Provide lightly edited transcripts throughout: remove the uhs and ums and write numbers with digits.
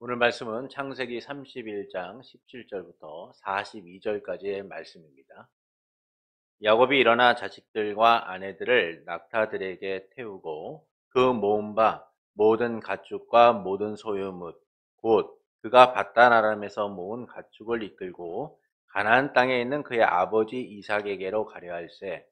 오늘 말씀은 창세기 31장 17절부터 42절까지의 말씀입니다. 야곱이 일어나 자식들과 아내들을 낙타들에게 태우고 그 모은 바 모든 가축과 모든 소유물 곧 그가 밧단 아람에서 모은 가축을 이끌고 가나안 땅에 있는 그의 아버지 이삭에게로 가려 할세.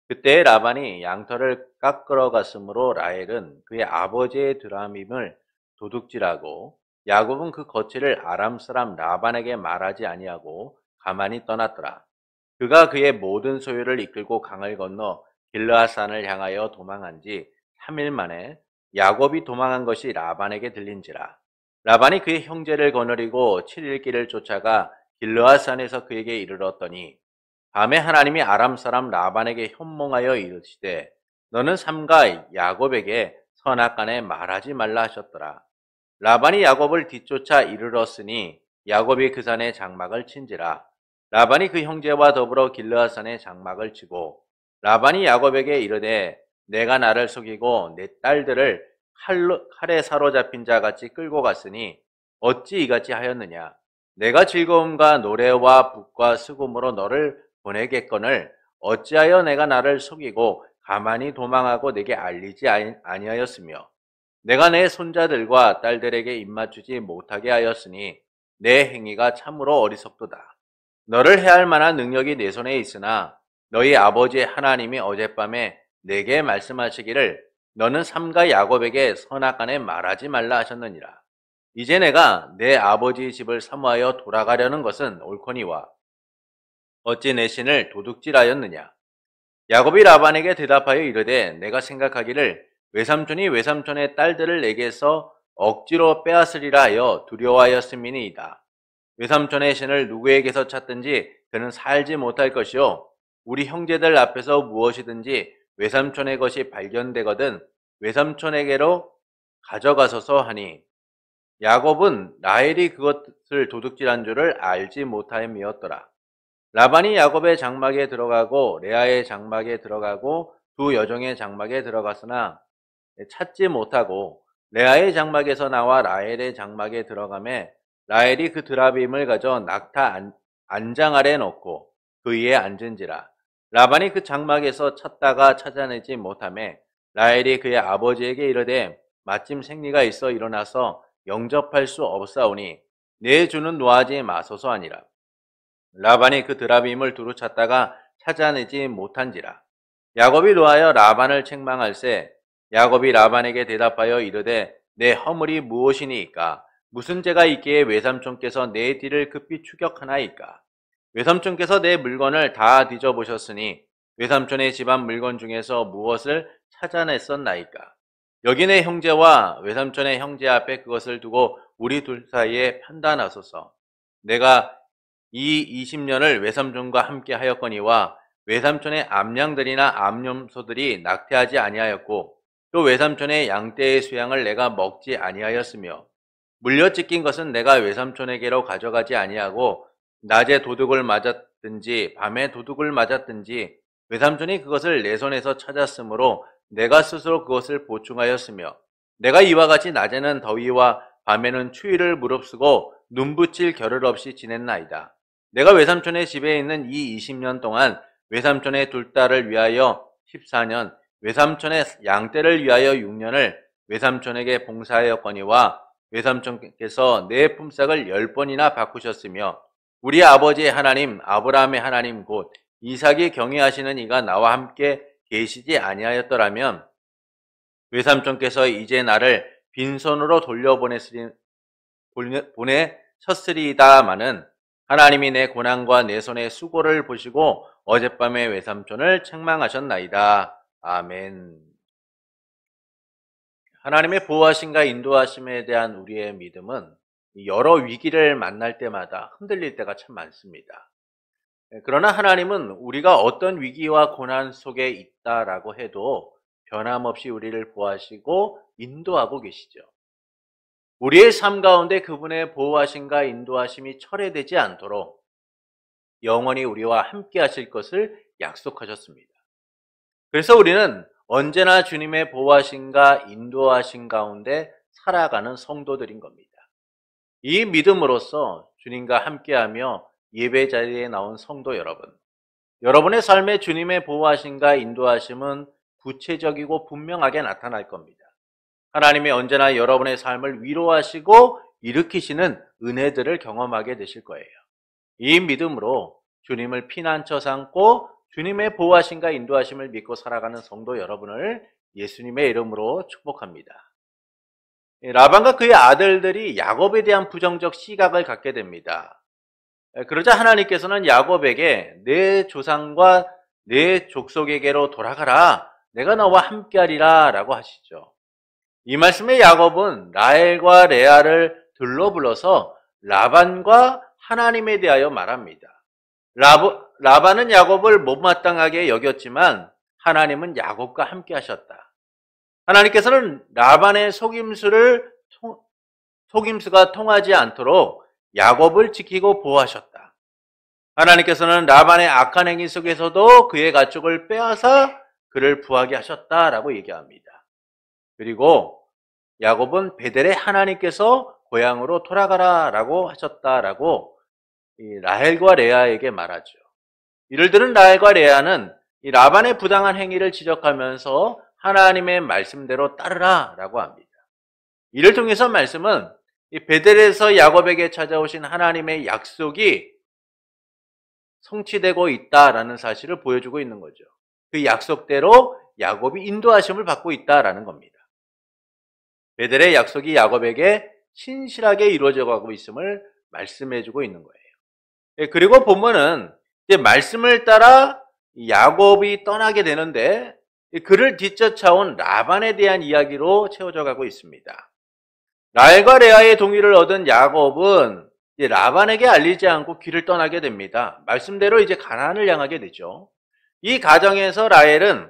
그때 라반이 양털을 깎으러 갔으므로 라헬은 그의 아버지의 드라밈을 도둑질하고 야곱은 그 거취를 아람 사람 라반에게 말하지 아니하고 가만히 떠났더라. 그가 그의 모든 소유를 이끌고 강을 건너 길르앗산을 향하여 도망한 지 3일 만에 야곱이 도망한 것이 라반에게 들린지라. 라반이 그의 형제를 거느리고 7일 길을 쫓아가 길르앗산에서 그에게 이르렀더니 밤에 하나님이 아람 사람 라반에게 현몽하여 이르시되 너는 삼가 야곱에게 선악간에 말하지 말라 하셨더라. 라반이 야곱을 뒤쫓아 이르렀으니 야곱이 그 산에 장막을 친지라. 라반이 그 형제와 더불어 길르앗산에 장막을 치고 라반이 야곱에게 이르되 내가 나를 속이고 내 딸들을 칼에 사로잡힌 자 같이 끌고 갔으니 어찌 이같이 하였느냐. 내가 즐거움과 노래와 붓과 수금으로 너를 보내겠거늘 어찌하여 내가 나를 속이고 가만히 도망하고 내게 알리지 아니하였으며 내가 내 손자들과 딸들에게 입맞추지 못하게 하였으니 내 행위가 참으로 어리석도다. 너를 해할 만한 능력이 내 손에 있으나 너희 아버지 하나님이 어젯밤에 내게 말씀하시기를 너는 삼가 야곱에게 선악간에 말하지 말라 하셨느니라. 이제 내가 내 아버지 집을 사모하여 돌아가려는 것은 옳거니와 어찌 내 신을 도둑질하였느냐. 야곱이 라반에게 대답하여 이르되 내가 생각하기를 외삼촌이 외삼촌의 딸들을 내게서 억지로 빼앗으리라 하여 두려워하였음이니이다. 외삼촌의 신을 누구에게서 찾든지 그는 살지 못할 것이요 우리 형제들 앞에서 무엇이든지 외삼촌의 것이 발견되거든 외삼촌에게로 가져가소서 하니 야곱은 라헬이 그것을 도둑질한 줄을 알지 못하였더라. 라반이 야곱의 장막에 들어가고 레아의 장막에 들어가고 두 여종의 장막에 들어갔으나 찾지 못하고 레아의 장막에서 나와 라헬의 장막에 들어가매 라헬이 그 드라빔을 가져 낙타 안장 아래 놓고 그 위에 앉은지라. 라반이 그 장막에서 찾다가 찾아내지 못하매 라헬이 그의 아버지에게 이르되 마침 생리가 있어 일어나서 영접할 수 없사오니 내 주는 노하지 마소서 하니라. 라반이 그 드라빔을 두루 찾다가 찾아내지 못한지라. 야곱이 노하여 라반을 책망할세. 야곱이 라반에게 대답하여 이르되 내 허물이 무엇이니이까? 무슨 죄가 있기에 외삼촌께서 내 뒤를 급히 추격하나이까? 외삼촌께서 내 물건을 다 뒤져보셨으니 외삼촌의 집안 물건 중에서 무엇을 찾아냈었나이까? 여기 내 형제와 외삼촌의 형제 앞에 그것을 두고 우리 둘 사이에 판단하소서. 내가 이 20년을 외삼촌과 함께 하였거니와 외삼촌의 암양들이나 암염소들이 낙태하지 아니하였고 또 외삼촌의 양떼의 수양을 내가 먹지 아니하였으며 물려 찢긴 것은 내가 외삼촌에게로 가져가지 아니하고 낮에 도둑을 맞았든지 밤에 도둑을 맞았든지 외삼촌이 그것을 내 손에서 찾았으므로 내가 스스로 그것을 보충하였으며 내가 이와 같이 낮에는 더위와 밤에는 추위를 무릅쓰고 눈붙일 겨를 없이 지냈나이다. 내가 외삼촌의 집에 있는 이 20년 동안 외삼촌의 둘 딸을 위하여 14년, 외삼촌의 양떼를 위하여 6년을 외삼촌에게 봉사하였거니와 외삼촌께서 내 품삯을 10번이나 바꾸셨으며 우리 아버지의 하나님 아브라함의 하나님 곧 이삭이 경외하시는 이가 나와 함께 계시지 아니하였더라면 외삼촌께서 이제 나를 빈손으로 보내셨으리이다마는 하나님이 내 고난과 내 손의 수고를 보시고 어젯밤에 외삼촌을 책망하셨나이다. 아멘. 하나님의 보호하심과 인도하심에 대한 우리의 믿음은 여러 위기를 만날 때마다 흔들릴 때가 참 많습니다. 그러나 하나님은 우리가 어떤 위기와 고난 속에 있다라고 해도 변함없이 우리를 보호하시고 인도하고 계시죠. 우리의 삶 가운데 그분의 보호하심과 인도하심이 철회되지 않도록 영원히 우리와 함께 하실 것을 약속하셨습니다. 그래서 우리는 언제나 주님의 보호하심과 인도하심 가운데 살아가는 성도들인 겁니다. 이 믿음으로써 주님과 함께하며 예배 자리에 나온 성도 여러분, 여러분의 삶에 주님의 보호하심과 인도하심은 구체적이고 분명하게 나타날 겁니다. 하나님이 언제나 여러분의 삶을 위로하시고 일으키시는 은혜들을 경험하게 되실 거예요. 이 믿음으로 주님을 피난처 삼고 주님의 보호하심과 인도하심을 믿고 살아가는 성도 여러분을 예수님의 이름으로 축복합니다. 라반과 그의 아들들이 야곱에 대한 부정적 시각을 갖게 됩니다. 그러자 하나님께서는 야곱에게 내 조상과 내 족속에게로 돌아가라, 내가 너와 함께하리라 라고 하시죠. 이 말씀에 야곱은 라헬과 레아를 들러 불러서 라반과 하나님에 대하여 말합니다. 라반은 야곱을 못마땅하게 여겼지만 하나님은 야곱과 함께 하셨다. 하나님께서는 라반의 속임수가 통하지 않도록 야곱을 지키고 보호하셨다. 하나님께서는 라반의 악한 행위 속에서도 그의 가축을 빼앗아 그를 부하게 하셨다라고 얘기합니다. 그리고 야곱은 베델에 하나님께서 고향으로 돌아가라라고 하셨다라고 라헬과 레아에게 말하죠. 이를 들은 라헬과 레아는 이 라반의 부당한 행위를 지적하면서 하나님의 말씀대로 따르라라고 합니다. 이를 통해서 말씀은 이 베델에서 야곱에게 찾아오신 하나님의 약속이 성취되고 있다라는 사실을 보여주고 있는 거죠. 그 약속대로 야곱이 인도하심을 받고 있다라는 겁니다. 베델의 약속이 야곱에게 신실하게 이루어져 가고 있음을 말씀해주고 있는 거예요. 그리고 본문은 이제 말씀을 따라 야곱이 떠나게 되는데 그를 뒤쫓아온 라반에 대한 이야기로 채워져 가고 있습니다. 라헬과 레아의 동의를 얻은 야곱은 이제 라반에게 알리지 않고 길을 떠나게 됩니다. 말씀대로 이제 가나안을 향하게 되죠. 이 과정에서 라헬은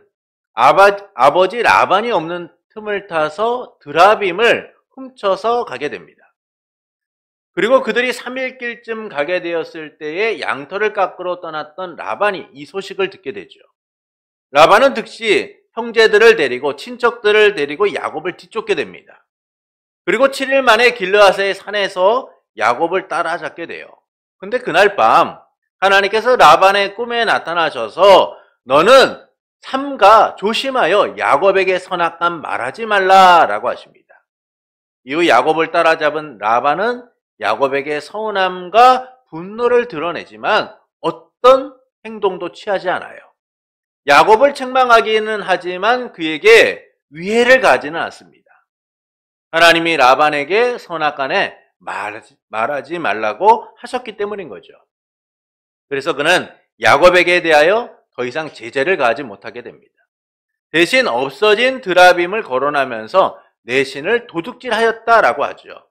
아버지 라반이 없는 틈을 타서 드라빔을 훔쳐서 가게 됩니다. 그리고 그들이 3일길쯤 가게 되었을 때에 양털을 깎으러 떠났던 라반이 이 소식을 듣게 되죠. 라반은 즉시 형제들을 데리고 친척들을 데리고 야곱을 뒤쫓게 됩니다. 그리고 7일 만에 길르앗의 산에서 야곱을 따라잡게 돼요. 근데 그날 밤 하나님께서 라반의 꿈에 나타나셔서 너는 삼가 조심하여 야곱에게 선악감 말하지 말라라고 하십니다. 이후 야곱을 따라잡은 라반은 야곱에게 서운함과 분노를 드러내지만 어떤 행동도 취하지 않아요. 야곱을 책망하기는 하지만 그에게 위해를 가지는 않습니다. 하나님이 라반에게 선악간에 말하지 말라고 하셨기 때문인 거죠. 그래서 그는 야곱에게 대하여 더 이상 제재를 가하지 못하게 됩니다. 대신 없어진 드라빔을 거론하면서 내 신을 도둑질하였다라고 하죠.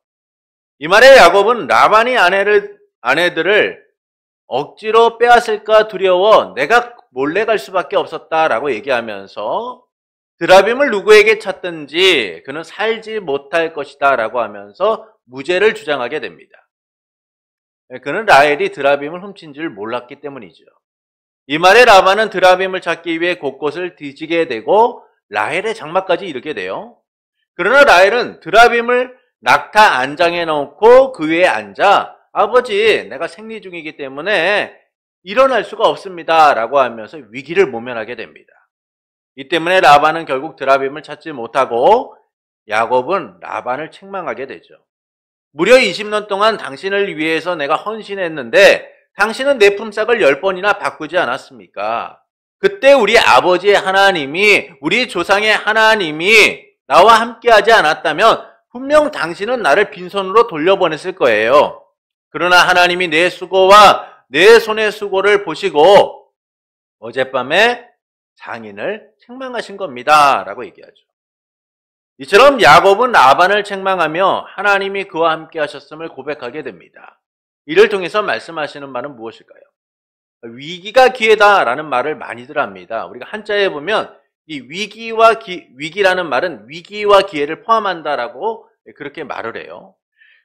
이 말에 야곱은 라반이 아내들을 억지로 빼앗을까 두려워 내가 몰래 갈 수밖에 없었다라고 얘기하면서 드라빔을 누구에게 찾든지 그는 살지 못할 것이다 라고 하면서 무죄를 주장하게 됩니다. 그는 라헬이 드라빔을 훔친 줄 몰랐기 때문이죠. 이 말에 라반은 드라빔을 찾기 위해 곳곳을 뒤지게 되고 라헬의 장막까지 이르게 돼요. 그러나 라헬은 드라빔을 낙타 안장에 넣고 그 위에 앉아 아버지 내가 생리 중이기 때문에 일어날 수가 없습니다 라고 하면서 위기를 모면하게 됩니다. 이 때문에 라반은 결국 드라빔을 찾지 못하고 야곱은 라반을 책망하게 되죠. 무려 20년 동안 당신을 위해서 내가 헌신했는데 당신은 내 품삯을 10번이나 바꾸지 않았습니까? 그때 우리 아버지의 하나님이 우리 조상의 하나님이 나와 함께하지 않았다면 분명 당신은 나를 빈손으로 돌려보냈을 거예요. 그러나 하나님이 내 수고와 내 손의 수고를 보시고 어젯밤에 장인을 책망하신 겁니다 라고 얘기하죠. 이처럼 야곱은 라반을 책망하며 하나님이 그와 함께 하셨음을 고백하게 됩니다. 이를 통해서 말씀하시는 말은 무엇일까요? 위기가 기회다라는 말을 많이들 합니다. 우리가 한자에 보면 이 위기라는 말은 위기와 기회를 포함한다라고 그렇게 말을 해요.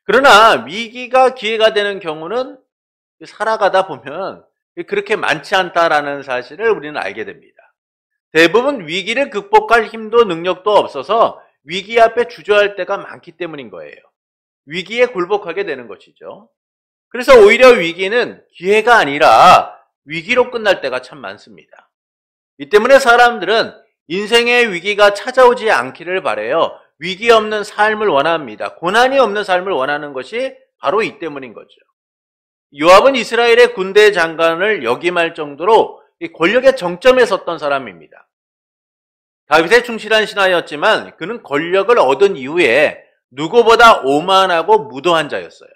그러나 위기가 기회가 되는 경우는 살아가다 보면 그렇게 많지 않다라는 사실을 우리는 알게 됩니다. 대부분 위기를 극복할 힘도 능력도 없어서 위기 앞에 주저할 때가 많기 때문인 거예요. 위기에 굴복하게 되는 것이죠. 그래서 오히려 위기는 기회가 아니라 위기로 끝날 때가 참 많습니다. 이 때문에 사람들은 인생의 위기가 찾아오지 않기를 바라요. 위기 없는 삶을 원합니다. 고난이 없는 삶을 원하는 것이 바로 이 때문인 거죠. 요압은 이스라엘의 군대 장관을 역임할 정도로 권력의 정점에 섰던 사람입니다. 다윗의 충실한 신하였지만 그는 권력을 얻은 이후에 누구보다 오만하고 무도한 자였어요.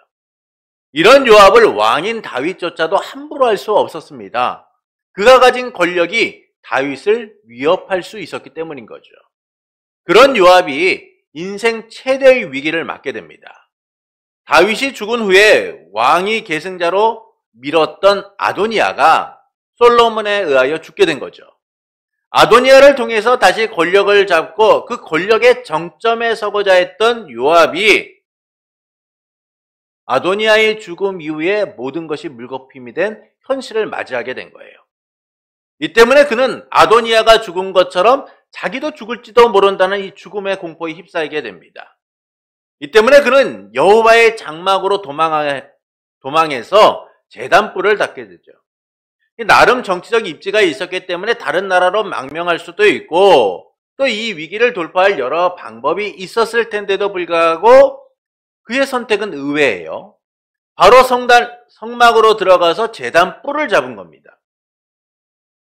이런 요압을 왕인 다윗조차도 함부로 할 수 없었습니다. 그가 가진 권력이 다윗을 위협할 수 있었기 때문인 거죠. 그런 요압이 인생 최대의 위기를 맞게 됩니다. 다윗이 죽은 후에 왕위 계승자로 밀었던 아도니아가 솔로몬에 의하여 죽게 된 거죠. 아도니아를 통해서 다시 권력을 잡고 그 권력의 정점에 서고자 했던 요압이 아도니아의 죽음 이후에 모든 것이 물거품이 된 현실을 맞이하게 된 거예요. 이 때문에 그는 아도니아가 죽은 것처럼 자기도 죽을지도 모른다는 이 죽음의 공포에 휩싸이게 됩니다. 이 때문에 그는 여호와의 장막으로 도망해서 제단불을 닦게 되죠. 나름 정치적 입지가 있었기 때문에 다른 나라로 망명할 수도 있고 또 이 위기를 돌파할 여러 방법이 있었을 텐데도 불구하고 그의 선택은 의외예요. 바로 성막으로 들어가서 제단뿔을 잡은 겁니다.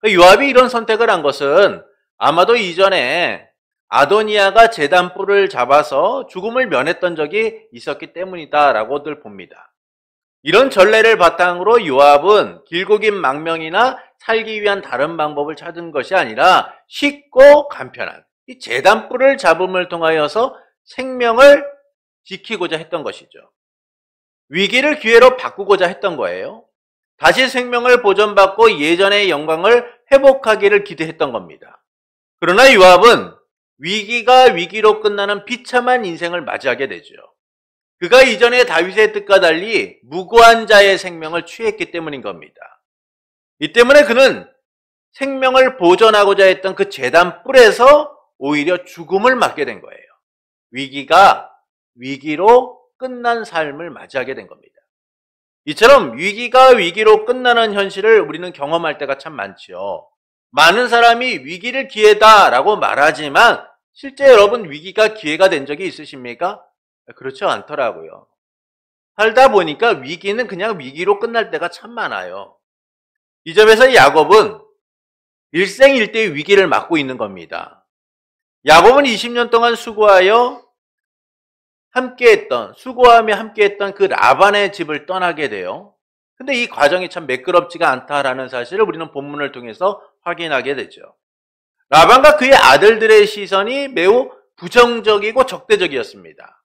요압이 이런 선택을 한 것은 아마도 이전에 아도니아가 제단뿔을 잡아서 죽음을 면했던 적이 있었기 때문이다라고들 봅니다. 이런 전례를 바탕으로 요압은 길고 긴 망명이나 살기 위한 다른 방법을 찾은 것이 아니라 쉽고 간편한 이 제단뿔을 잡음을 통하여서 생명을 지키고자 했던 것이죠. 위기를 기회로 바꾸고자 했던 거예요. 다시 생명을 보존받고 예전의 영광을 회복하기를 기대했던 겁니다. 그러나 요압은 위기가 위기로 끝나는 비참한 인생을 맞이하게 되죠. 그가 이전에 다윗의 뜻과 달리 무고한 자의 생명을 취했기 때문인 겁니다. 이 때문에 그는 생명을 보존하고자 했던 그 제단뿔에서 오히려 죽음을 맞게 된 거예요. 위기가 위기로 끝난 삶을 맞이하게 된 겁니다. 이처럼 위기가 위기로 끝나는 현실을 우리는 경험할 때가 참 많지요. 많은 사람이 위기를 기회다라고 말하지만 실제 여러분 위기가 기회가 된 적이 있으십니까? 그렇지 않더라고요. 살다 보니까 위기는 그냥 위기로 끝날 때가 참 많아요. 이 점에서 야곱은 일생일대의 위기를 맞고 있는 겁니다. 야곱은 20년 동안 수고하며 함께했던 그 라반의 집을 떠나게 돼요. 근데 이 과정이 참 매끄럽지가 않다라는 사실을 우리는 본문을 통해서 확인하게 되죠. 라반과 그의 아들들의 시선이 매우 부정적이고 적대적이었습니다.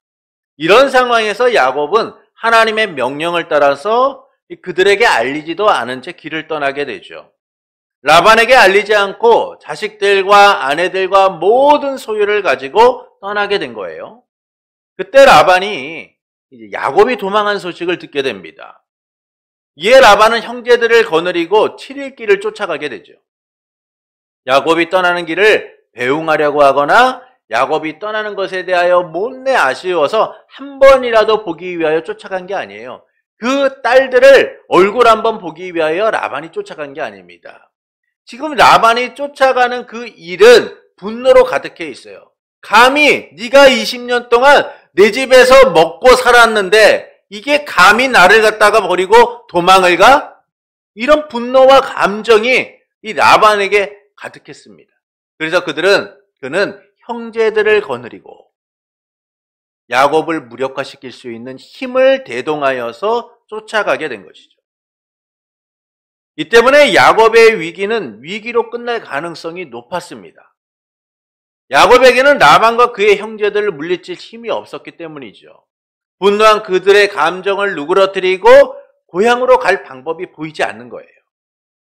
이런 상황에서 야곱은 하나님의 명령을 따라서 그들에게 알리지도 않은 채 길을 떠나게 되죠. 라반에게 알리지 않고 자식들과 아내들과 모든 소유를 가지고 떠나게 된 거예요. 그때 라반이 야곱이 도망한 소식을 듣게 됩니다. 이에 라반은 형제들을 거느리고 7일 길을 쫓아가게 되죠. 야곱이 떠나는 길을 배웅하려고 하거나 야곱이 떠나는 것에 대하여 못내 아쉬워서 한 번이라도 보기 위하여 쫓아간 게 아니에요. 그 딸들을 얼굴 한번 보기 위하여 라반이 쫓아간 게 아닙니다. 지금 라반이 쫓아가는 그 일은 분노로 가득해 있어요. 감히 네가 20년 동안 내 집에서 먹고 살았는데 이게 감히 나를 갖다가 버리고 도망을 가? 이런 분노와 감정이 이 라반에게 가득했습니다. 그래서 그는 형제들을 거느리고 야곱을 무력화시킬 수 있는 힘을 대동하여서 쫓아가게 된 것이죠. 이 때문에 야곱의 위기는 위기로 끝날 가능성이 높았습니다. 야곱에게는 라반과 그의 형제들을 물리칠 힘이 없었기 때문이죠. 분노한 그들의 감정을 누그러뜨리고 고향으로 갈 방법이 보이지 않는 거예요.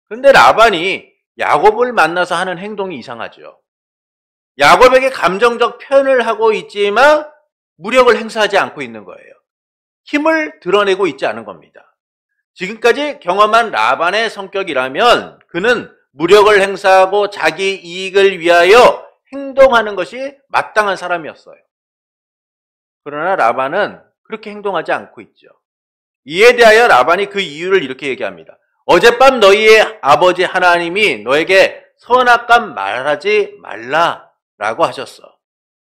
그런데 라반이 야곱을 만나서 하는 행동이 이상하죠. 야곱에게 감정적 표현을 하고 있지만 무력을 행사하지 않고 있는 거예요. 힘을 드러내고 있지 않은 겁니다. 지금까지 경험한 라반의 성격이라면 그는 무력을 행사하고 자기 이익을 위하여 행동하는 것이 마땅한 사람이었어요. 그러나 라반은 그렇게 행동하지 않고 있죠. 이에 대하여 라반이 그 이유를 이렇게 얘기합니다. 어젯밤 너희의 아버지 하나님이 너에게 선악간 말하지 말라라고 하셨어.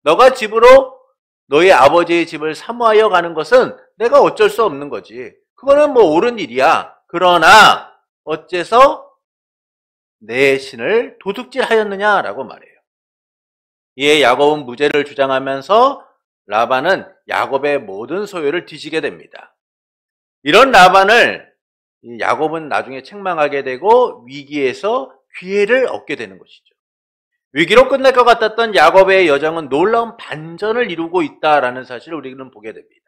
너가 집으로 너희 아버지의 집을 사모하여 가는 것은 내가 어쩔 수 없는 거지. 그거는 뭐 옳은 일이야. 그러나 어째서 내 신을 도둑질하였느냐라고 말해요. 이에 야곱은 무죄를 주장하면서 라반은 야곱의 모든 소유를 뒤지게 됩니다. 이런 라반을 야곱은 나중에 책망하게 되고 위기에서 기회를 얻게 되는 것이죠. 위기로 끝날 것 같았던 야곱의 여정은 놀라운 반전을 이루고 있다라는 사실을 우리는 보게 됩니다.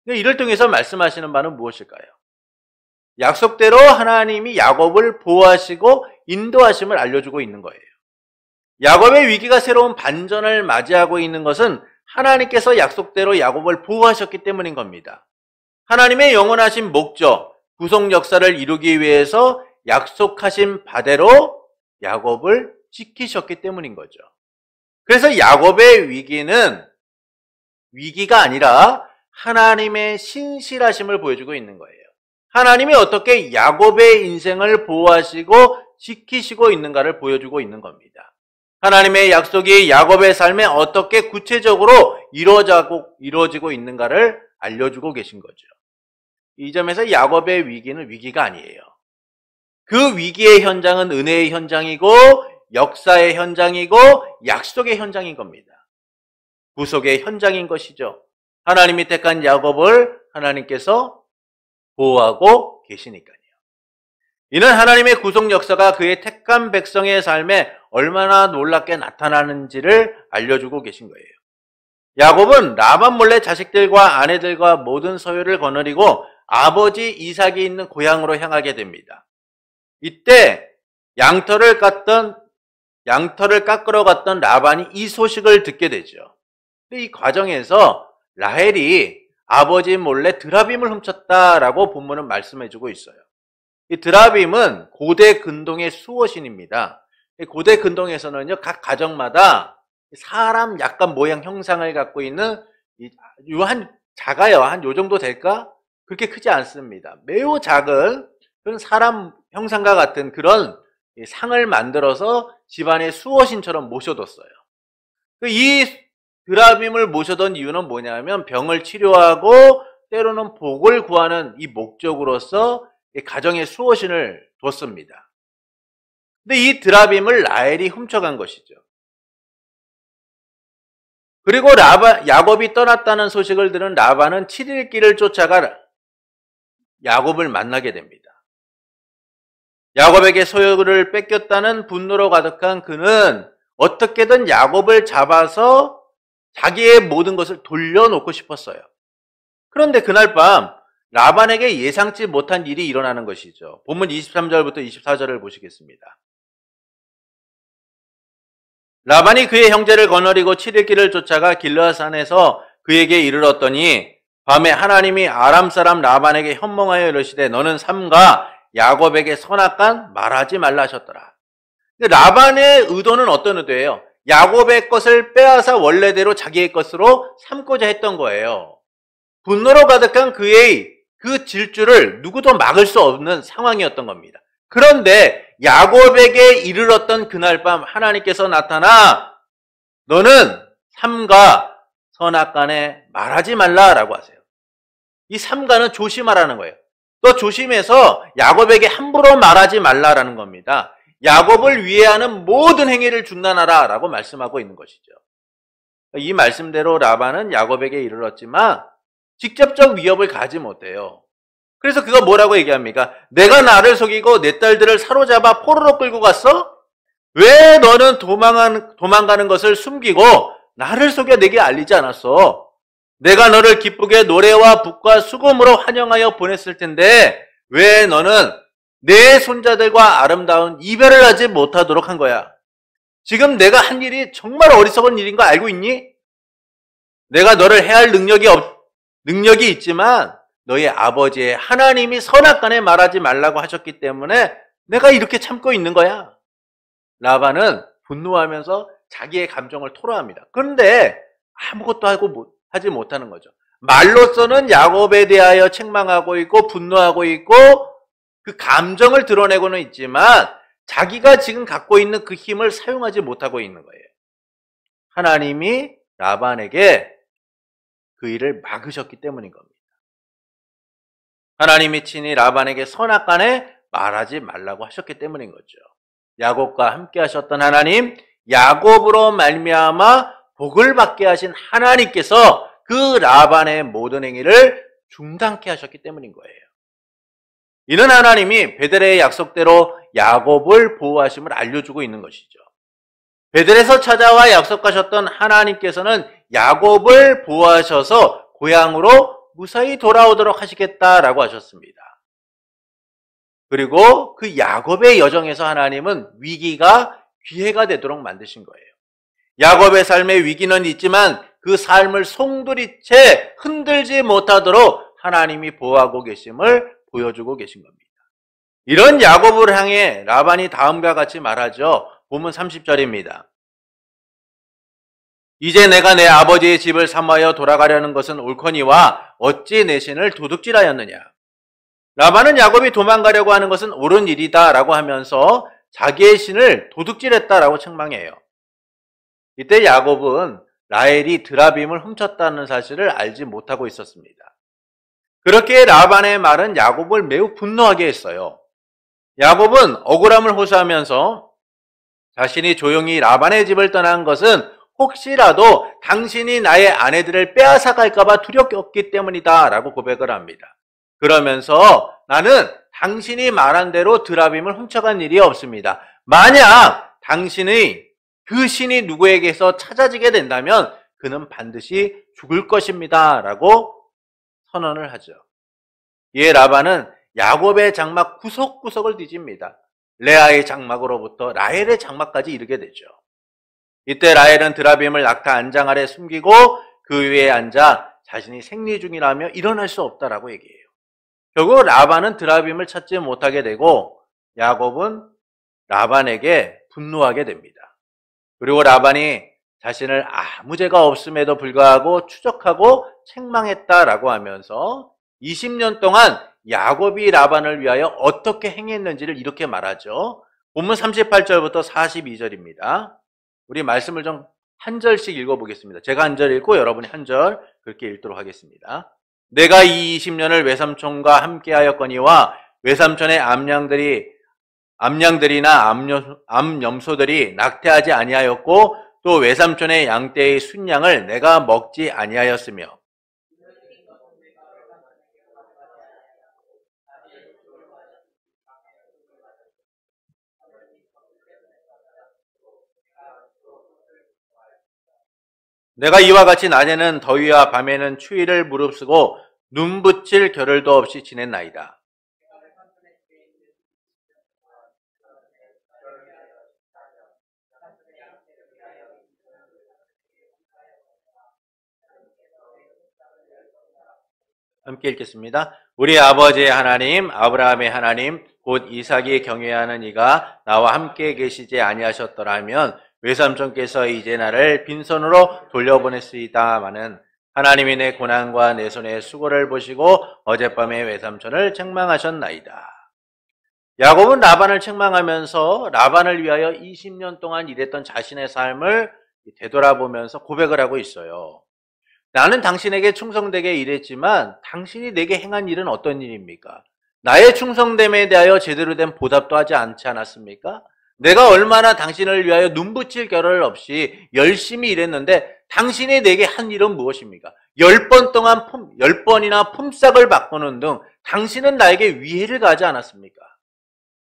이를 통해서 말씀하시는 바는 무엇일까요? 약속대로 하나님이 야곱을 보호하시고 인도하심을 알려주고 있는 거예요. 야곱의 위기가 새로운 반전을 맞이하고 있는 것은 하나님께서 약속대로 야곱을 보호하셨기 때문인 겁니다. 하나님의 영원하신 목적, 구속 역사를 이루기 위해서 약속하신 바대로 야곱을 지키셨기 때문인 거죠. 그래서 야곱의 위기는 위기가 아니라 하나님의 신실하심을 보여주고 있는 거예요. 하나님이 어떻게 야곱의 인생을 보호하시고 지키시고 있는가를 보여주고 있는 겁니다. 하나님의 약속이 야곱의 삶에 어떻게 구체적으로 이루어지고 있는가를 알려주고 계신 거죠. 이 점에서 야곱의 위기는 위기가 아니에요. 그 위기의 현장은 은혜의 현장이고 역사의 현장이고 약속의 현장인 겁니다. 구속의 현장인 것이죠. 하나님이 택한 야곱을 하나님께서 보호하고 계시니까요. 이는 하나님의 구속 역사가 그의 택한 백성의 삶에 얼마나 놀랍게 나타나는지를 알려주고 계신 거예요. 야곱은 라반 몰래 자식들과 아내들과 모든 소유를 거느리고 아버지 이삭이 있는 고향으로 향하게 됩니다. 이때 양털을 깎으러 갔던 라반이 이 소식을 듣게 되죠. 이 과정에서 라헬이 아버지 몰래 드라빔을 훔쳤다라고 본문은 말씀해주고 있어요. 이 드라빔은 고대 근동의 수호신입니다. 고대 근동에서는요, 각 가정마다 사람 약간 모양 형상을 갖고 있는 작아요. 한 요 정도 될까? 그렇게 크지 않습니다. 매우 작은 그런 사람 형상과 같은 그런 상을 만들어서 집안의 수호신처럼 모셔뒀어요. 이 드라빔을 모셔둔 이유는 뭐냐면 병을 치료하고 때로는 복을 구하는 이 목적으로서 가정의 수호신을 뒀습니다. 근데 이 드라빔을 라헬이 훔쳐간 것이죠. 그리고 야곱이 떠났다는 소식을 들은 라반은 7일 길을 쫓아가 야곱을 만나게 됩니다. 야곱에게 소유를 뺏겼다는 분노로 가득한 그는 어떻게든 야곱을 잡아서 자기의 모든 것을 돌려놓고 싶었어요. 그런데 그날 밤 라반에게 예상치 못한 일이 일어나는 것이죠. 본문 23절부터 24절을 보시겠습니다. 라반이 그의 형제를 거느리고 7일 길을 쫓아가 길르앗산에서 그에게 이르렀더니 밤에 하나님이 아람 사람 라반에게 현몽하여 이르시되 너는 삼가 야곱에게 선악간 말하지 말라 하셨더라. 라반의 의도는 어떤 의도예요? 야곱의 것을 빼앗아 원래대로 자기의 것으로 삼고자 했던 거예요. 분노로 가득한 그의 그 질주를 누구도 막을 수 없는 상황이었던 겁니다. 그런데 야곱에게 이르렀던 그날 밤 하나님께서 나타나 너는 삼가 선악간에 말하지 말라라고 하세요. 이 삼가는 조심하라는 거예요. 또 조심해서 야곱에게 함부로 말하지 말라라는 겁니다. 야곱을 위해하는 모든 행위를 중단하라 라고 말씀하고 있는 것이죠. 이 말씀대로 라반은 야곱에게 이르렀지만 직접적 위협을 가지 못해요. 그래서 그가 뭐라고 얘기합니까? 내가 나를 속이고 내 딸들을 사로잡아 포로로 끌고 갔어? 왜 너는 도망가는 것을 숨기고 나를 속여 내게 알리지 않았어? 내가 너를 기쁘게 노래와 북과 수금으로 환영하여 보냈을 텐데 왜 너는 내 손자들과 아름다운 이별을 하지 못하도록 한 거야? 지금 내가 한 일이 정말 어리석은 일인 거 알고 있니? 내가 너를 해할 능력이 있지만 너희 아버지의 하나님이 선악간에 말하지 말라고 하셨기 때문에 내가 이렇게 참고 있는 거야. 라반은 분노하면서 자기의 감정을 토로합니다. 그런데 아무것도 하지 못하는 거죠. 말로서는 야곱에 대하여 책망하고 있고 분노하고 있고 그 감정을 드러내고는 있지만 자기가 지금 갖고 있는 그 힘을 사용하지 못하고 있는 거예요. 하나님이 라반에게 그 일을 막으셨기 때문인 겁니다. 하나님이 친히 라반에게 선악간에 말하지 말라고 하셨기 때문인 거죠. 야곱과 함께 하셨던 하나님, 야곱으로 말미암아 복을 받게 하신 하나님께서 그 라반의 모든 행위를 중단케 하셨기 때문인 거예요. 이는 하나님이 베델의 약속대로 야곱을 보호하심을 알려주고 있는 것이죠. 베델에서 찾아와 약속하셨던 하나님께서는 야곱을 보호하셔서 고향으로 무사히 돌아오도록 하시겠다라고 하셨습니다. 그리고 그 야곱의 여정에서 하나님은 위기가 기회가 되도록 만드신 거예요. 야곱의 삶에 위기는 있지만 그 삶을 송두리째 흔들지 못하도록 하나님이 보호하고 계심을 보여주고 계신 겁니다. 이런 야곱을 향해 라반이 다음과 같이 말하죠. 본문 30절입니다. 이제 내가 내 아버지의 집을 삼하여 돌아가려는 것은 옳거니와 어찌 내 신을 도둑질하였느냐. 라반은 야곱이 도망가려고 하는 것은 옳은 일이다 라고 하면서 자기의 신을 도둑질했다라고 책망해요. 이때 야곱은 라헬이 드라빔을 훔쳤다는 사실을 알지 못하고 있었습니다. 그렇게 라반의 말은 야곱을 매우 분노하게 했어요. 야곱은 억울함을 호소하면서 자신이 조용히 라반의 집을 떠난 것은 혹시라도 당신이 나의 아내들을 빼앗아갈까 봐 두렵기 때문이다 라고 고백을 합니다. 그러면서 나는 당신이 말한 대로 드라빔을 훔쳐간 일이 없습니다. 만약 당신의 그 신이 누구에게서 찾아지게 된다면 그는 반드시 죽을 것입니다 라고 선언을 하죠. 이에 라반은 야곱의 장막 구석구석을 뒤집니다. 레아의 장막으로부터 라헬의 장막까지 이르게 되죠. 이때 라헬은 드라빔을 낙타 안장 아래 숨기고 그 위에 앉아 자신이 생리 중이라며 일어날 수 없다라고 얘기해요. 결국 라반은 드라빔을 찾지 못하게 되고 야곱은 라반에게 분노하게 됩니다. 그리고 라반이 자신을 아무 죄가 없음에도 불구하고 추적하고 책망했다라고 하면서 20년 동안 야곱이 라반을 위하여 어떻게 행했는지를 이렇게 말하죠. 본문 38절부터 42절입니다. 우리 말씀을 좀 한 절씩 읽어보겠습니다. 제가 한 절 읽고 여러분이 한 절 그렇게 읽도록 하겠습니다. 내가 이 20년을 외삼촌과 함께 하였거니와 외삼촌의 암양들이나 암염소들이 낙태하지 아니하였고 또 외삼촌의 양떼의 순양을 내가 먹지 아니하였으며 내가 이와 같이 낮에는 더위와 밤에는 추위를 무릅쓰고 눈 붙일 겨를도 없이 지냈나이다. 함께 읽겠습니다. 우리 아버지의 하나님, 아브라함의 하나님, 곧 이삭이 경외하는 이가 나와 함께 계시지 아니하셨더라면 외삼촌께서 이제 나를 빈손으로 돌려보냈으이다마는 하나님이 내 고난과 내 손의 수고를 보시고 어젯밤에 외삼촌을 책망하셨나이다. 야곱은 라반을 책망하면서 라반을 위하여 20년 동안 일했던 자신의 삶을 되돌아보면서 고백을 하고 있어요. 나는 당신에게 충성되게 일했지만 당신이 내게 행한 일은 어떤 일입니까? 나의 충성됨에 대하여 제대로 된 보답도 하지 않지 않았습니까? 내가 얼마나 당신을 위하여 눈붙일 겨를 없이 열심히 일했는데 당신이 내게 한 일은 무엇입니까? 10번 동안 10번이나 품삯을 바꾸는 등 당신은 나에게 위해를 가하지 않았습니까?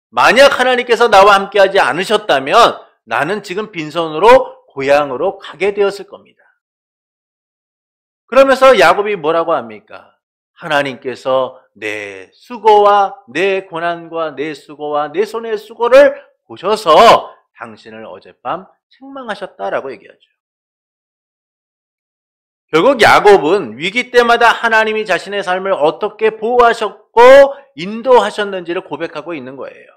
만약 하나님께서 나와 함께하지 않으셨다면 나는 지금 빈손으로 고향으로 가게 되었을 겁니다. 그러면서 야곱이 뭐라고 합니까? 하나님께서 내 수고와 내 고난과 내 수고와 내 손의 수고를 보셔서 당신을 어젯밤 책망하셨다라고 얘기하죠. 결국 야곱은 위기 때마다 하나님이 자신의 삶을 어떻게 보호하셨고 인도하셨는지를 고백하고 있는 거예요.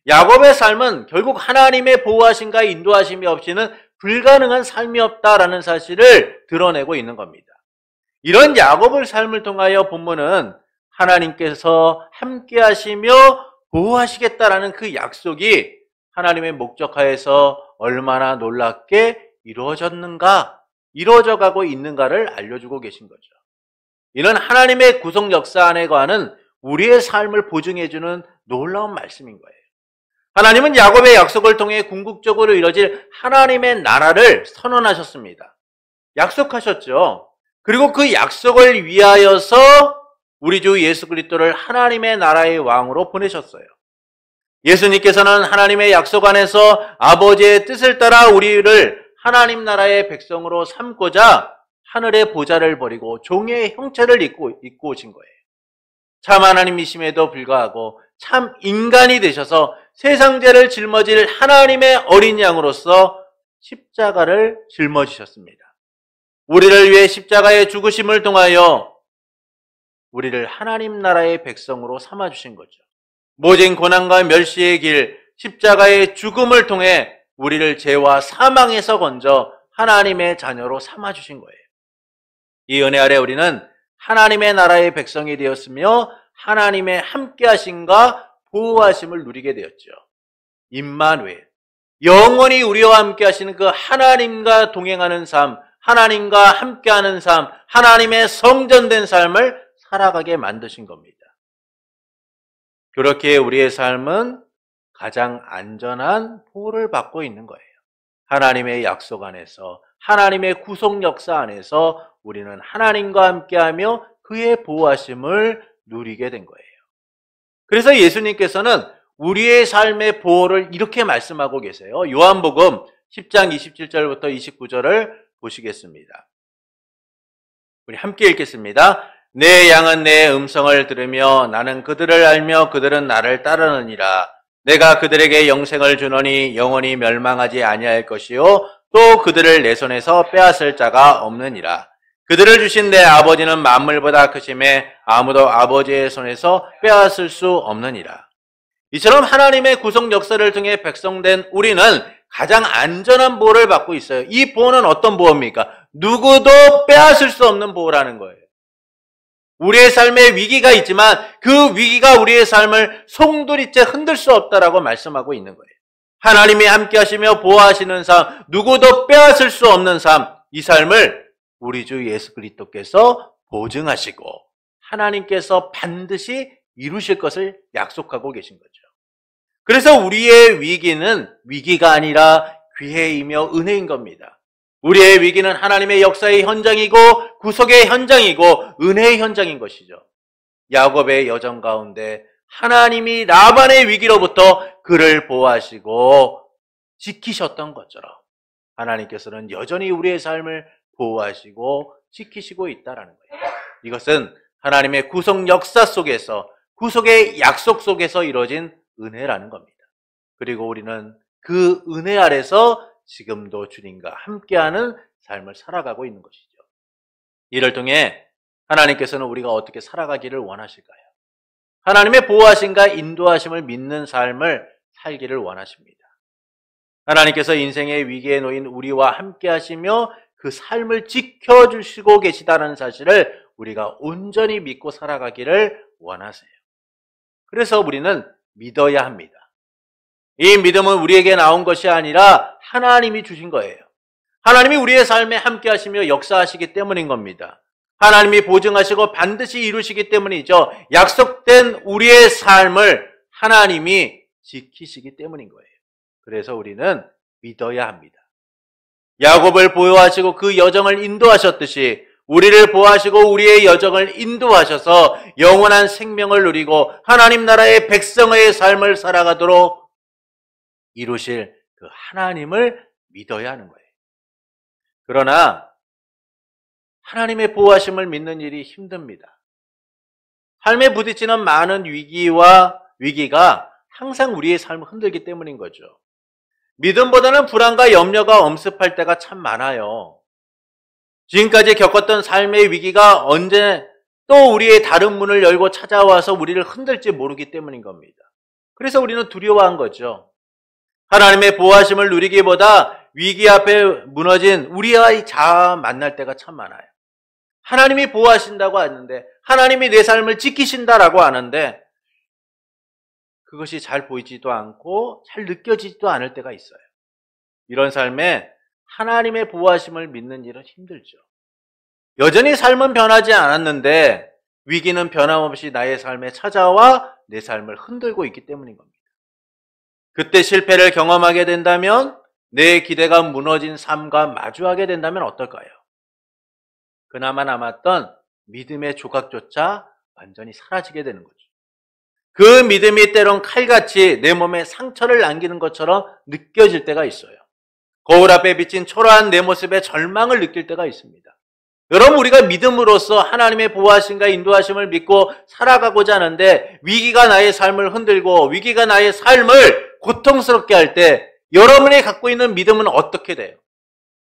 야곱의 삶은 결국 하나님의 보호하심과 인도하심이 없이는 불가능한 삶이 없다라는 사실을 드러내고 있는 겁니다. 이런 야곱의 삶을 통하여 본문은 하나님께서 함께 하시며 보호하시겠다라는 그 약속이 하나님의 목적하에서 얼마나 놀랍게 이루어졌는가, 이루어져 가고 있는가를 알려주고 계신 거죠. 이는 하나님의 구속 역사 안에 관한 우리의 삶을 보증해주는 놀라운 말씀인 거예요. 하나님은 야곱의 약속을 통해 궁극적으로 이뤄질 하나님의 나라를 선언하셨습니다. 약속하셨죠. 그리고 그 약속을 위하여서 우리 주 예수 그리스도를 하나님의 나라의 왕으로 보내셨어요. 예수님께서는 하나님의 약속 안에서 아버지의 뜻을 따라 우리를 하나님 나라의 백성으로 삼고자 하늘의 보좌를 버리고 종의 형체를 입고 오신 거예요. 참 하나님이심에도 불구하고 참 인간이 되셔서 세상 죄를 짊어질 하나님의 어린 양으로서 십자가를 짊어지셨습니다. 우리를 위해 십자가의 죽으심을 통하여 우리를 하나님 나라의 백성으로 삼아주신 거죠. 모진 고난과 멸시의 길, 십자가의 죽음을 통해 우리를 죄와 사망에서 건져 하나님의 자녀로 삼아주신 거예요. 이 은혜 아래 우리는 하나님의 나라의 백성이 되었으며 하나님의 함께하심과 보호하심을 누리게 되었죠. 임마누엘, 영원히 우리와 함께하시는 그 하나님과 동행하는 삶, 하나님과 함께하는 삶, 하나님의 성전된 삶을 살아가게 만드신 겁니다. 그렇게 우리의 삶은 가장 안전한 보호를 받고 있는 거예요. 하나님의 약속 안에서, 하나님의 구속 역사 안에서 우리는 하나님과 함께하며 그의 보호하심을 누리게 된 거예요. 그래서 예수님께서는 우리의 삶의 보호를 이렇게 말씀하고 계세요. 요한복음 10장 27절부터 29절을 보시겠습니다. 우리 함께 읽겠습니다. 내 양은 내 음성을 들으며 나는 그들을 알며 그들은 나를 따르느니라. 내가 그들에게 영생을 주노니 영원히 멸망하지 아니할 것이요 또 그들을 내 손에서 빼앗을 자가 없느니라. 그들을 주신 내 아버지는 만물보다 크심에 아무도 아버지의 손에서 빼앗을 수 없느니라. 이처럼 하나님의 구속 역사를 통해 백성된 우리는 가장 안전한 보호를 받고 있어요. 이 보호는 어떤 보호입니까? 누구도 빼앗을 수 없는 보호라는 거예요. 우리의 삶에 위기가 있지만 그 위기가 우리의 삶을 송두리째 흔들 수 없다라고 말씀하고 있는 거예요. 하나님이 함께 하시며 보호하시는 삶, 누구도 빼앗을 수 없는 삶, 이 삶을 우리 주 예수 그리스도께서 보증하시고 하나님께서 반드시 이루실 것을 약속하고 계신 거죠. 그래서 우리의 위기는 위기가 아니라 기회이며 은혜인 겁니다. 우리의 위기는 하나님의 역사의 현장이고 구속의 현장이고 은혜의 현장인 것이죠. 야곱의 여정 가운데 하나님이 라반의 위기로부터 그를 보호하시고 지키셨던 것처럼 하나님께서는 여전히 우리의 삶을 보호하시고 지키시고 있다는 거예요. 이것은 하나님의 구속 역사 속에서 구속의 약속 속에서 이루어진 은혜라는 겁니다. 그리고 우리는 그 은혜 아래서 지금도 주님과 함께하는 삶을 살아가고 있는 것이죠. 이를 통해 하나님께서는 우리가 어떻게 살아가기를 원하실까요? 하나님의 보호하심과 인도하심을 믿는 삶을 살기를 원하십니다. 하나님께서 인생의 위기에 놓인 우리와 함께하시며 그 삶을 지켜주시고 계시다는 사실을 우리가 온전히 믿고 살아가기를 원하세요. 그래서 우리는 믿어야 합니다. 이 믿음은 우리에게 나온 것이 아니라 하나님이 주신 거예요. 하나님이 우리의 삶에 함께 하시며 역사하시기 때문인 겁니다. 하나님이 보증하시고 반드시 이루시기 때문이죠. 약속된 우리의 삶을 하나님이 지키시기 때문인 거예요. 그래서 우리는 믿어야 합니다. 야곱을 보호하시고 그 여정을 인도하셨듯이 우리를 보호하시고 우리의 여정을 인도하셔서 영원한 생명을 누리고 하나님 나라의 백성의 삶을 살아가도록 이루실 그 하나님을 믿어야 하는 거예요. 그러나 하나님의 보호하심을 믿는 일이 힘듭니다. 삶에 부딪히는 많은 위기가 항상 우리의 삶을 흔들기 때문인 거죠. 믿음보다는 불안과 염려가 엄습할 때가 참 많아요. 지금까지 겪었던 삶의 위기가 언제 또 우리의 다른 문을 열고 찾아와서 우리를 흔들지 모르기 때문인 겁니다. 그래서 우리는 두려워한 거죠. 하나님의 보호하심을 누리기보다 위기 앞에 무너진 우리와의 자아 만날 때가 참 많아요. 하나님이 보호하신다고 하는데, 하나님이 내 삶을 지키신다라고 하는데, 그것이 잘 보이지도 않고 잘 느껴지지도 않을 때가 있어요. 이런 삶에 하나님의 보호하심을 믿는 일은 힘들죠. 여전히 삶은 변하지 않았는데 위기는 변함없이 나의 삶에 찾아와 내 삶을 흔들고 있기 때문인 겁니다. 그때 실패를 경험하게 된다면, 내 기대가 무너진 삶과 마주하게 된다면 어떨까요? 그나마 남았던 믿음의 조각조차 완전히 사라지게 되는 거죠. 그 믿음이 때론 칼같이 내 몸에 상처를 남기는 것처럼 느껴질 때가 있어요. 거울 앞에 비친 초라한 내 모습에 절망을 느낄 때가 있습니다. 여러분, 우리가 믿음으로써 하나님의 보호하심과 인도하심을 믿고 살아가고자 하는데, 위기가 나의 삶을 흔들고 위기가 나의 삶을 고통스럽게 할 때 여러분이 갖고 있는 믿음은 어떻게 돼요?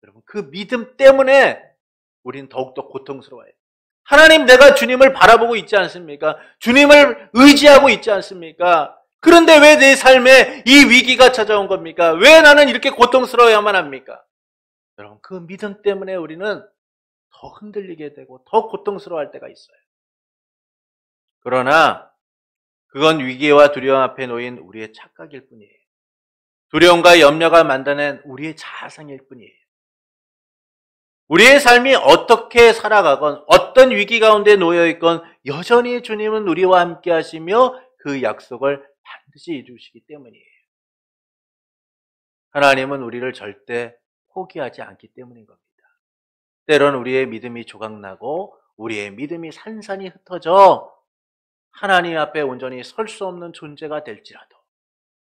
여러분, 그 믿음 때문에 우리는 더욱더 고통스러워요. 하나님, 내가 주님을 바라보고 있지 않습니까? 주님을 의지하고 있지 않습니까? 그런데 왜 내 삶에 이 위기가 찾아온 겁니까? 왜 나는 이렇게 고통스러워야만 합니까? 여러분, 그 믿음 때문에 우리는 더 흔들리게 되고 더 고통스러워할 때가 있어요. 그러나 그건 위기와 두려움 앞에 놓인 우리의 착각일 뿐이에요. 두려움과 염려가 만들어낸 우리의 자아상일 뿐이에요. 우리의 삶이 어떻게 살아가건, 어떤 위기 가운데 놓여있건 여전히 주님은 우리와 함께 하시며 그 약속을 반드시 이루시기 때문이에요. 하나님은 우리를 절대 포기하지 않기 때문인 겁니다. 때론 우리의 믿음이 조각나고 우리의 믿음이 산산이 흩어져 하나님 앞에 온전히 설 수 없는 존재가 될지라도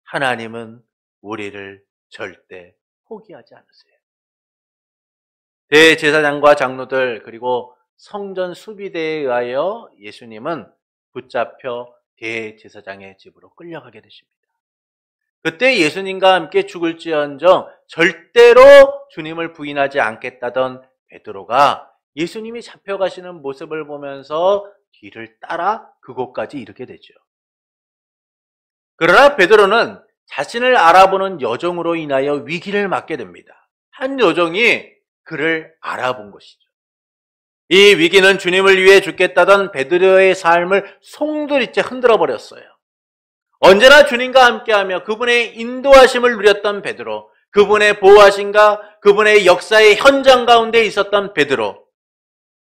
하나님은 우리를 절대 포기하지 않으세요. 대제사장과 장로들, 그리고 성전 수비대에 의하여 예수님은 붙잡혀 대제사장의 집으로 끌려가게 되십니다. 그때 예수님과 함께 죽을지언정 절대로 주님을 부인하지 않겠다던 베드로가 예수님이 잡혀가시는 모습을 보면서 뒤를 따라 그곳까지 이르게 되죠. 그러나 베드로는 자신을 알아보는 여종으로 인하여 위기를 맞게 됩니다. 한 여종이 그를 알아본 것이죠. 이 위기는 주님을 위해 죽겠다던 베드로의 삶을 송두리째 흔들어 버렸어요. 언제나 주님과 함께하며 그분의 인도하심을 누렸던 베드로, 그분의 보호하심과 그분의 역사의 현장 가운데 있었던 베드로,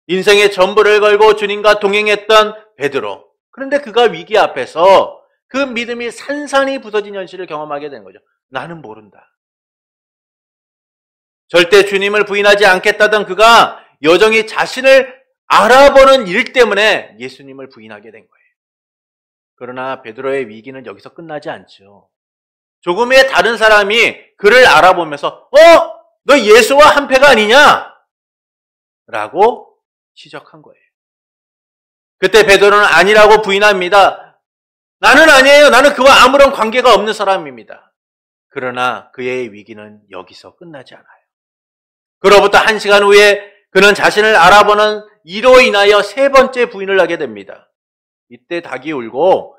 인생의 전부를 걸고 주님과 동행했던 베드로. 그런데 그가 위기 앞에서 그 믿음이 산산이 부서진 현실을 경험하게 된 거죠. 나는 모른다. 절대 주님을 부인하지 않겠다던 그가 여정이 자신을 알아보는 일 때문에 예수님을 부인하게 된 거예요. 그러나 베드로의 위기는 여기서 끝나지 않죠. 조금의 다른 사람이 그를 알아보면서 너 예수와 한패가 아니냐? 라고 지적한 거예요. 그때 베드로는 아니라고 부인합니다. 나는 아니에요. 나는 그와 아무런 관계가 없는 사람입니다. 그러나 그의 위기는 여기서 끝나지 않아요. 그로부터 1시간 후에 그는 자신을 알아보는 이로 인하여 3번째 부인을 하게 됩니다. 이때 닭이 울고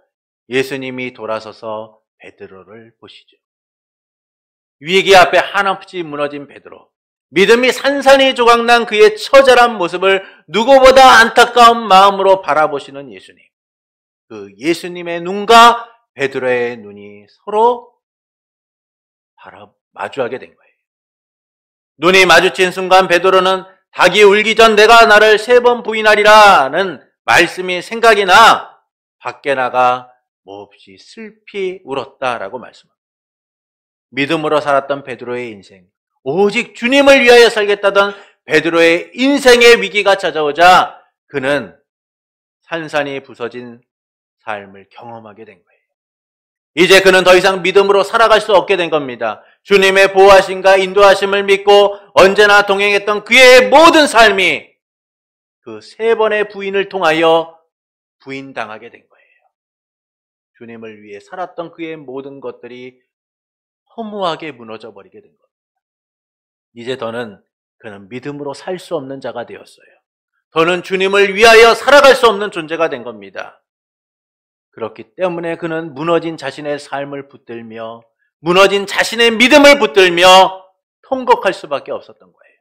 예수님이 돌아서서 베드로를 보시죠. 위기 앞에 한없이 무너진 베드로, 믿음이 산산이 조각난 그의 처절한 모습을 누구보다 안타까운 마음으로 바라보시는 예수님. 그 예수님의 눈과 베드로의 눈이 서로 마주하게 된 거예요. 눈이 마주친 순간 베드로는 닭이 울기 전 내가 나를 3번 부인하리라는 말씀이 생각이 나 밖에 나가 몹시 슬피 울었다라고 말씀합니다. 믿음으로 살았던 베드로의 인생, 오직 주님을 위하여 살겠다던 베드로의 인생의 위기가 찾아오자 그는 산산이 부서진 삶을 경험하게 된 거예요. 이제 그는 더 이상 믿음으로 살아갈 수 없게 된 겁니다. 주님의 보호하심과 인도하심을 믿고 언제나 동행했던 그의 모든 삶이 그 3번의 부인을 통하여 부인당하게 된 거예요. 주님을 위해 살았던 그의 모든 것들이 허무하게 무너져 버리게 된 겁니다. 이제 그는 믿음으로 살 수 없는 자가 되었어요. 더는 주님을 위하여 살아갈 수 없는 존재가 된 겁니다. 그렇기 때문에 그는 무너진 자신의 삶을 붙들며 무너진 자신의 믿음을 붙들며 통곡할 수밖에 없었던 거예요.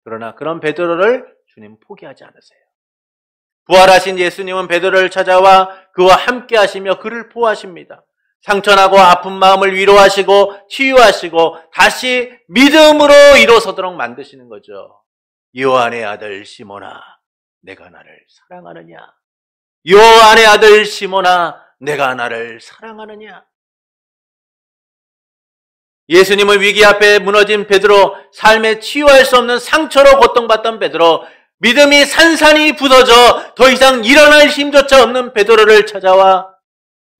그러나 그런 베드로를 주님 포기하지 않으세요. 부활하신 예수님은 베드로를 찾아와 그와 함께 하시며 그를 보호하십니다. 상처나고 아픈 마음을 위로하시고 치유하시고 다시 믿음으로 일어서도록 만드시는 거죠. 요한의 아들 시몬아, 내가 나를 사랑하느냐? 요한의 아들 시몬아, 내가 나를 사랑하느냐? 예수님의 위기 앞에 무너진 베드로, 삶에 치유할 수 없는 상처로 고통받던 베드로, 믿음이 산산이 부서져 더 이상 일어날 힘조차 없는 베드로를 찾아와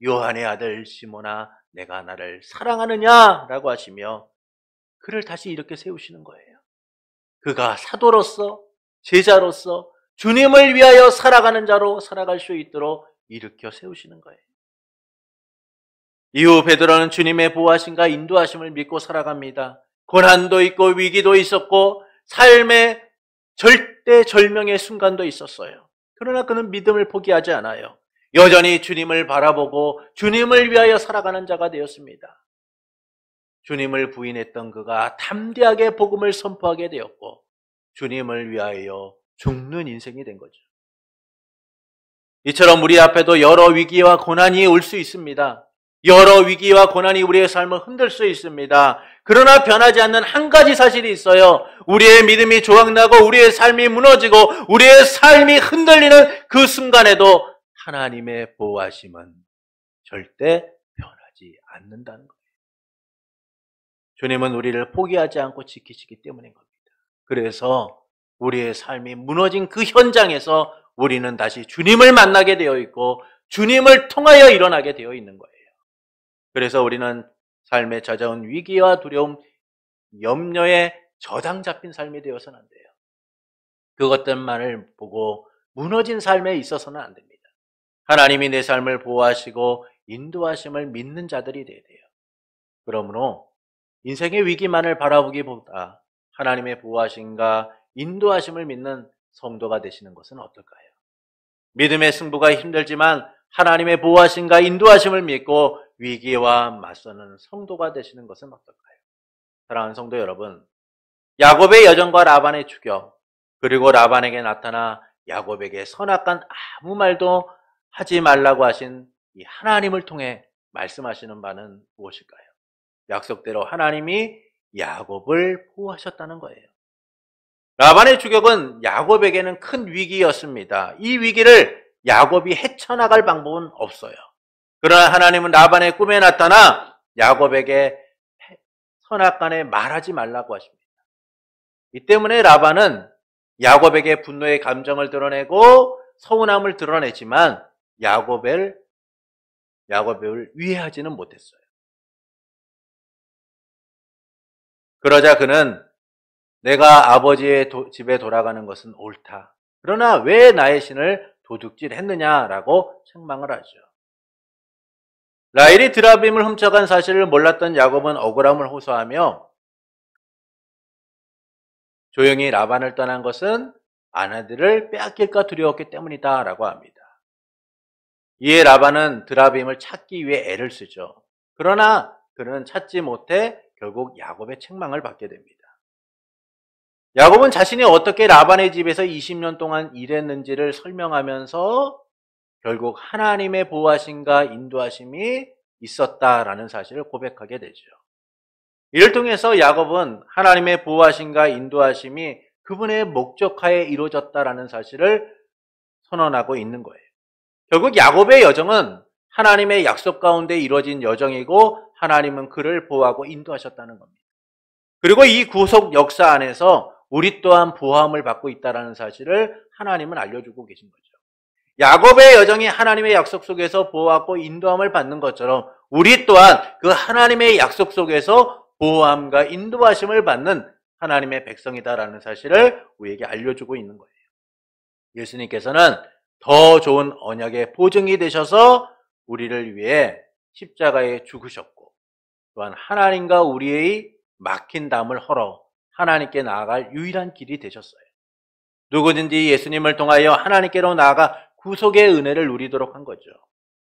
요한의 아들 시몬아, 내가 나를 사랑하느냐? 라고 하시며 그를 다시 이렇게 세우시는 거예요. 그가 사도로서, 제자로서 주님을 위하여 살아가는 자로 살아갈 수 있도록 일으켜 세우시는 거예요. 이후 베드로는 주님의 보호하심과 인도하심을 믿고 살아갑니다. 고난도 있고 위기도 있었고 삶의 절대절명의 순간도 있었어요. 그러나 그는 믿음을 포기하지 않아요. 여전히 주님을 바라보고 주님을 위하여 살아가는 자가 되었습니다. 주님을 부인했던 그가 담대하게 복음을 선포하게 되었고 주님을 위하여 죽는 인생이 된 거죠. 이처럼 우리 앞에도 여러 위기와 고난이 올 수 있습니다. 여러 위기와 고난이 우리의 삶을 흔들 수 있습니다. 그러나 변하지 않는 한 가지 사실이 있어요. 우리의 믿음이 조각나고 우리의 삶이 무너지고 우리의 삶이 흔들리는 그 순간에도 하나님의 보호하심은 절대 변하지 않는다는 거예요. 주님은 우리를 포기하지 않고 지키시기 때문인 겁니다. 그래서 우리의 삶이 무너진 그 현장에서 우리는 다시 주님을 만나게 되어 있고 주님을 통하여 일어나게 되어 있는 거예요. 그래서 우리는 삶에 찾아온 위기와 두려움, 염려에 저당 잡힌 삶이 되어서는 안 돼요. 그것들만을 보고 무너진 삶에 있어서는 안 됩니다. 하나님이 내 삶을 보호하시고 인도하심을 믿는 자들이 되어야 돼요. 그러므로 인생의 위기만을 바라보기보다 하나님의 보호하심과 인도하심을 믿는 성도가 되시는 것은 어떨까요? 믿음의 승부가 힘들지만 하나님의 보호하심과 인도하심을 믿고 위기와 맞서는 성도가 되시는 것은 어떨까요? 사랑하는 성도 여러분, 야곱의 여정과 라반의 추격, 그리고 라반에게 나타나 야곱에게 선악간 아무 말도 하지 말라고 하신 이 하나님을 통해 말씀하시는 바는 무엇일까요? 약속대로 하나님이 야곱을 보호하셨다는 거예요. 라반의 추격은 야곱에게는 큰 위기였습니다. 이 위기를 야곱이 헤쳐나갈 방법은 없어요. 그러나 하나님은 라반의 꿈에 나타나 야곱에게 선악간에 말하지 말라고 하십니다. 이 때문에 라반은 야곱에게 분노의 감정을 드러내고 서운함을 드러내지만 야곱을 위해하지는 못했어요. 그러자 그는 내가 아버지의 집에 돌아가는 것은 옳다. 그러나 왜 나의 신을 도둑질했느냐라고 책망을 하죠. 라헬이 드라빔을 훔쳐간 사실을 몰랐던 야곱은 억울함을 호소하며 조용히 라반을 떠난 것은 아내들을 빼앗길까 두려웠기 때문이다 라고 합니다. 이에 라반은 드라빔을 찾기 위해 애를 쓰죠. 그러나 그는 찾지 못해 결국 야곱의 책망을 받게 됩니다. 야곱은 자신이 어떻게 라반의 집에서 20년 동안 일했는지를 설명하면서 결국 하나님의 보호하심과 인도하심이 있었다라는 사실을 고백하게 되죠. 이를 통해서 야곱은 하나님의 보호하심과 인도하심이 그분의 목적하에 이루어졌다라는 사실을 선언하고 있는 거예요. 결국 야곱의 여정은 하나님의 약속 가운데 이루어진 여정이고 하나님은 그를 보호하고 인도하셨다는 겁니다. 그리고 이 구속 역사 안에서 우리 또한 보호함을 받고 있다는 사실을 하나님은 알려주고 계신 거죠. 야곱의 여정이 하나님의 약속 속에서 보호하고 인도함을 받는 것처럼 우리 또한 그 하나님의 약속 속에서 보호함과 인도하심을 받는 하나님의 백성이다라는 사실을 우리에게 알려주고 있는 거예요. 예수님께서는 더 좋은 언약의 보증이 되셔서 우리를 위해 십자가에 죽으셨고 또한 하나님과 우리의 막힌 담을 헐어 하나님께 나아갈 유일한 길이 되셨어요. 누구든지 예수님을 통하여 하나님께로 나아가 구속의 은혜를 누리도록 한 거죠.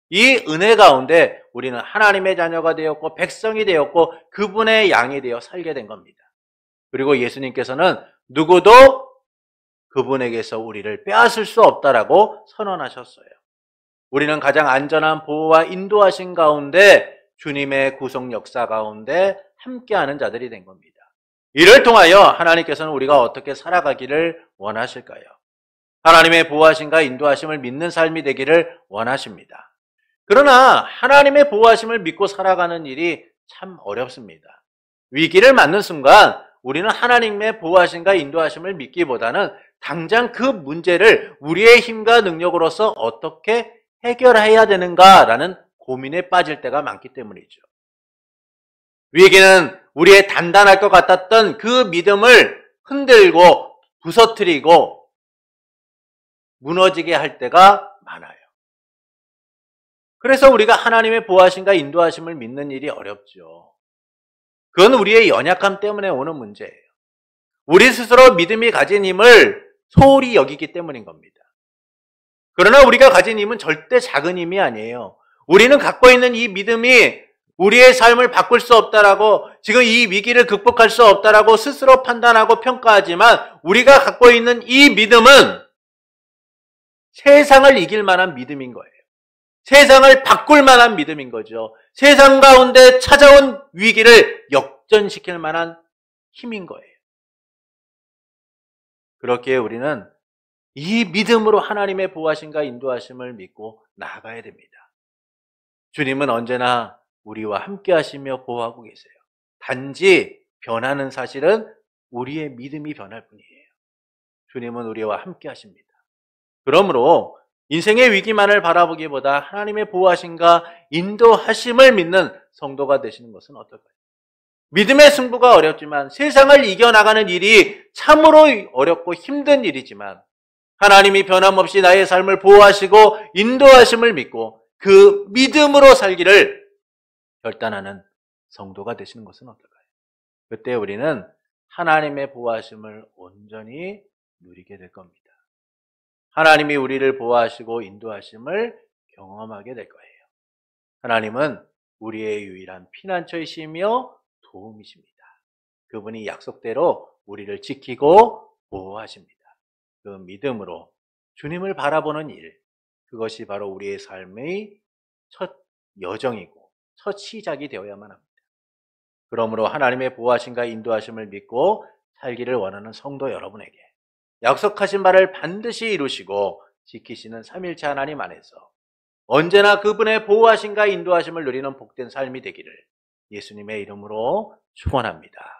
이 은혜 가운데 우리는 하나님의 자녀가 되었고 백성이 되었고 그분의 양이 되어 살게 된 겁니다. 그리고 예수님께서는 누구도 그분에게서 우리를 빼앗을 수 없다라고 선언하셨어요. 우리는 가장 안전한 보호와 인도하신 가운데 주님의 구속 역사 가운데 함께하는 자들이 된 겁니다. 이를 통하여 하나님께서는 우리가 어떻게 살아가기를 원하실까요? 하나님의 보호하심과 인도하심을 믿는 삶이 되기를 원하십니다. 그러나 하나님의 보호하심을 믿고 살아가는 일이 참 어렵습니다. 위기를 맞는 순간 우리는 하나님의 보호하심과 인도하심을 믿기보다는 당장 그 문제를 우리의 힘과 능력으로서 어떻게 해결해야 되는가라는 고민에 빠질 때가 많기 때문이죠. 위기는 우리의 단단할 것 같았던 그 믿음을 흔들고 부서뜨리고 무너지게 할 때가 많아요. 그래서 우리가 하나님의 보호하심과 인도하심을 믿는 일이 어렵죠. 그건 우리의 연약함 때문에 오는 문제예요. 우리 스스로 믿음이 가진 힘을 소홀히 여기기 때문인 겁니다. 그러나 우리가 가진 힘은 절대 작은 힘이 아니에요. 우리는 갖고 있는 이 믿음이 우리의 삶을 바꿀 수 없다라고, 지금 이 위기를 극복할 수 없다라고 스스로 판단하고 평가하지만 우리가 갖고 있는 이 믿음은 세상을 이길 만한 믿음인 거예요. 세상을 바꿀 만한 믿음인 거죠. 세상 가운데 찾아온 위기를 역전시킬 만한 힘인 거예요. 그렇기에 우리는 이 믿음으로 하나님의 보호하심과 인도하심을 믿고 나아가야 됩니다. 주님은 언제나 우리와 함께 하시며 보호하고 계세요. 단지 변하는 사실은 우리의 믿음이 변할 뿐이에요. 주님은 우리와 함께 하십니다. 그러므로 인생의 위기만을 바라보기보다 하나님의 보호하심과 인도하심을 믿는 성도가 되시는 것은 어떨까요? 믿음의 승부가 어렵지만, 세상을 이겨나가는 일이 참으로 어렵고 힘든 일이지만 하나님이 변함없이 나의 삶을 보호하시고 인도하심을 믿고 그 믿음으로 살기를 결단하는 성도가 되시는 것은 어떨까요? 그때 우리는 하나님의 보호하심을 온전히 누리게 될 겁니다. 하나님이 우리를 보호하시고 인도하심을 경험하게 될 거예요. 하나님은 우리의 유일한 피난처이시며 도움이십니다. 그분이 약속대로 우리를 지키고 보호하십니다. 그 믿음으로 주님을 바라보는 일, 그것이 바로 우리의 삶의 첫 여정이고 첫 시작이 되어야만 합니다. 그러므로 하나님의 보호하심과 인도하심을 믿고 살기를 원하는 성도 여러분에게 약속하신 바를 반드시 이루시고 지키시는 삼일체 하나님 안에서 언제나 그분의 보호하심과 인도하심을 누리는 복된 삶이 되기를 예수님의 이름으로 축원합니다.